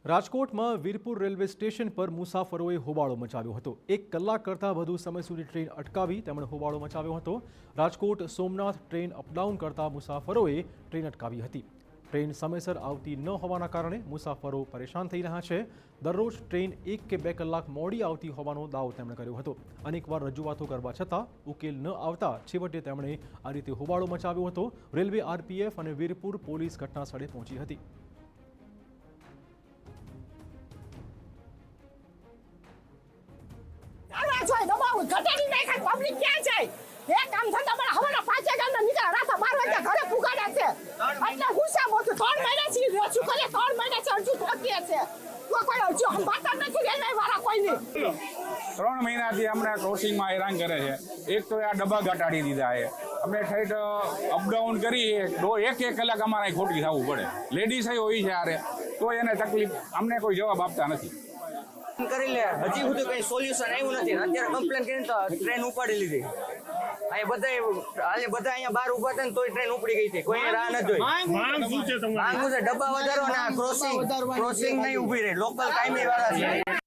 રાજકોટમાં Virpur railway station પર મુસાફરોએ હોબાળો મચાવ્યો હતો। 1 કલાક કરતાં વધુ સમય સુધી ટ્રેન અટકાવી તેમણે હોબાળો મચાવ્યો હતો। રાજકોટ સોમનાથ ટ્રેન અપડાઉન કરતા મુસાફરોએ ટ્રેન અટકાવી હતી। ટ્રેન સમયસર આવતી ન હોવાના કારણે મુસાફરો પરેશાન થઈ રહ્યા છે। દરરોજ ટ્રેન 1 કે 2 કલાક મોડી આવતી હોવાનો દાવો તેમણે કર્યો હતો। અનેકવાર રજૂઆતો કરવા છતાં ઉકેલ ન આવતા છેવટે તેમણે આ રીતે હોબાળો મચાવ્યો હતો। રેલવે આરપીએફ અને વીરપુર પોલીસ ઘટના સ્થળે પહોંચી હતી। पब्लिक क्या जाए ये काम धंधा बड़ा हमारा 5 गाम में निकल रहा था 12 वागे घरे पुगाड़ा छे એટલે ગુસ્સા મોતું 3 મહિના થી રજૂ કરે 3 મહિના થી અરજી થતી છે તો કોઈ અરજી हम बात નથી રેલવે વાળા કોઈ નહીં 3 મહિનાથી અમને ક્રોસિંગમાં હેરાન કરે છે। એક તો આ ડબ્બા ઘટાડી દીધા છે। અમે ઠેઠ અપડાઉન કરી એક કલાક અમારે ખોટી થવું પડે। લેડીઝ હોય છે યારે તો એને તકલીફ અમને કોઈ જવાબ આપતા નથી। કરી લે હજી સુધી કઈ સોલ્યુશન આવ્યું નથી। અત્યારે કમ્પ્લેન કરીને તો ટ્રેન ઉપાડી લીધી। અહીંયા બધા અહીંયા બહાર ઉભા હતા ને તોય ટ્રેન ઉપડી ગઈ હતી। કોઈ રાહ ન જોઈ। માંગ શું છે ડબ્બા વધારો ને ક્રોસિંગ નહીં ઉભી રહી। લોકલ કાયમી વાળા છે।